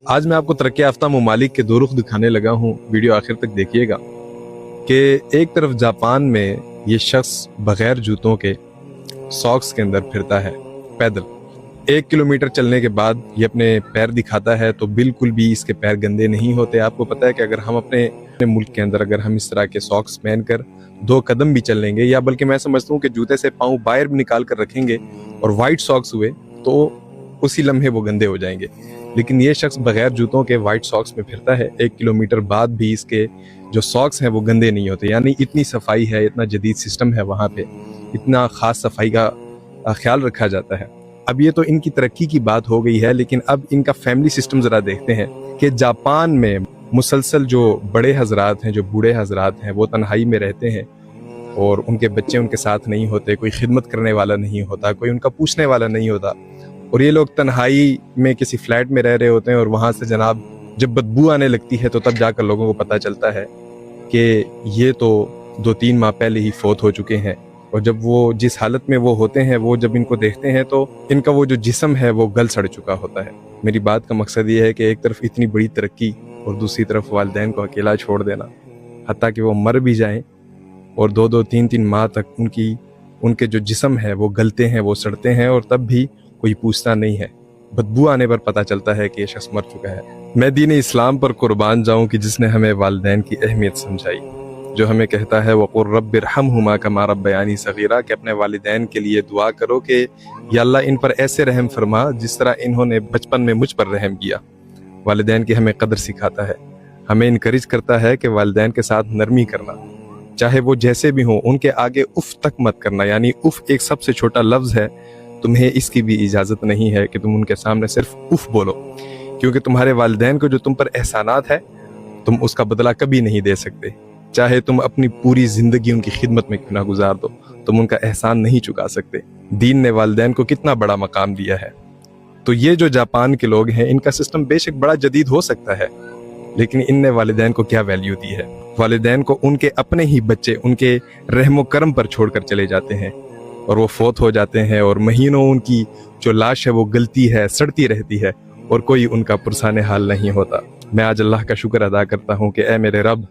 आज मैं आपको तरक्की याफ्ता ममालिक के दो रुख दिखाने लगा हूँ, वीडियो आखिर तक देखिएगा। कि एक तरफ जापान में ये शख्स बगैर जूतों के सॉक्स के अंदर फिरता है पैदल। 1 किलोमीटर चलने के बाद ये अपने पैर दिखाता है तो बिल्कुल भी इसके पैर गंदे नहीं होते। आपको पता है कि अगर हम अपने मुल्क के अंदर अगर हम इस तरह के सॉक्स पहनकर 2 कदम भी चल लेंगे, या बल्कि मैं समझता हूँ कि जूते से पाँव बाहर भी निकाल कर रखेंगे और वाइट सॉक्स हुए तो उसी लम्हे वो गंदे हो जाएंगे। लेकिन ये शख्स बगैर जूतों के वाइट सॉक्स में फिरता है। 1 किलोमीटर बाद भी इसके जो सॉक्स हैं वो गंदे नहीं होते। यानी इतनी सफाई है, इतना जदीद सिस्टम है वहाँ पे, इतना ख़ास सफाई का ख्याल रखा जाता है। अब ये तो इनकी तरक्की की बात हो गई है, लेकिन अब इनका फैमिली सिस्टम ज़रा देखते हैं कि जापान में मुसलसल जो बड़े हजरात हैं, जो बूढ़े हजरात हैं, वो तन्हाई में रहते हैं और उनके बच्चे उनके साथ नहीं होते, कोई खिदमत करने वाला नहीं होता, कोई उनका पूछने वाला नहीं होता। और ये लोग तन्हाई में किसी फ्लैट में रह रहे होते हैं और वहाँ से जनाब जब बदबू आने लगती है तो तब जाकर लोगों को पता चलता है कि ये तो 2-3 माह पहले ही फौत हो चुके हैं। और जब वो जिस हालत में वो होते हैं, वो जब इनको देखते हैं तो इनका वो जो जिस्म है वो गल सड़ चुका होता है। मेरी बात का मकसद ये है कि एक तरफ इतनी बड़ी तरक्की और दूसरी तरफ वालिदैन को अकेला छोड़ देना, हत्ता कि वो मर भी जाएं और 2-2, 3-3 माह तक उनके जो जिस्म है वो गलते हैं, वो सड़ते हैं और तब भी कोई पूछता नहीं है। बदबू आने पर पता चलता है कि ये शख्स मर चुका है। मैं दीन इस्लाम पर कुर्बान जाऊं कि जिसने हमें वालिदैन की अहमियत समझाई, जो हमें कहता है वक़ुर रब्बिरहमहुमा कमा रब्बयानी सगीरा, कि अपने वालिदैन के लिए दुआ करो कि या अल्लाह इन पर ऐसे रहम फरमा जिस तरह इन्होंने बचपन में मुझ पर रहम किया। वालिदैन की हमें कदर सिखाता है, हमें इनकरेज करता है कि वालिदैन के साथ नरमी करना, चाहे वो जैसे भी हों, उनके आगे उफ तक मत करना। यानी उफ एक सबसे छोटा लफ्ज़ है, तुम्हें इसकी भी इजाज़त नहीं है कि तुम उनके सामने सिर्फ उफ बोलो, क्योंकि तुम्हारे वालिदैन को जो तुम पर एहसानात है तुम उसका बदला कभी नहीं दे सकते। चाहे तुम अपनी पूरी ज़िंदगी उनकी खिदमत में क्यों ना गुजार दो, तुम उनका एहसान नहीं चुका सकते। दीन ने वालिदैन को कितना बड़ा मकाम दिया है। तो ये जो जापान के लोग हैं, इनका सिस्टम बेशक बड़ा जदीद हो सकता है, लेकिन इनने वालिदैन को क्या वैल्यू दी है। वालिदैन को उनके अपने ही बच्चे उनके रहमो करम पर छोड़कर चले जाते हैं और वो फौत हो जाते हैं और महीनों उनकी जो लाश है वो गलती है, सड़ती रहती है और कोई उनका पुरसाने हाल नहीं होता। मैं आज अल्लाह का शुक्र अदा करता हूँ कि ऐ मेरे रब,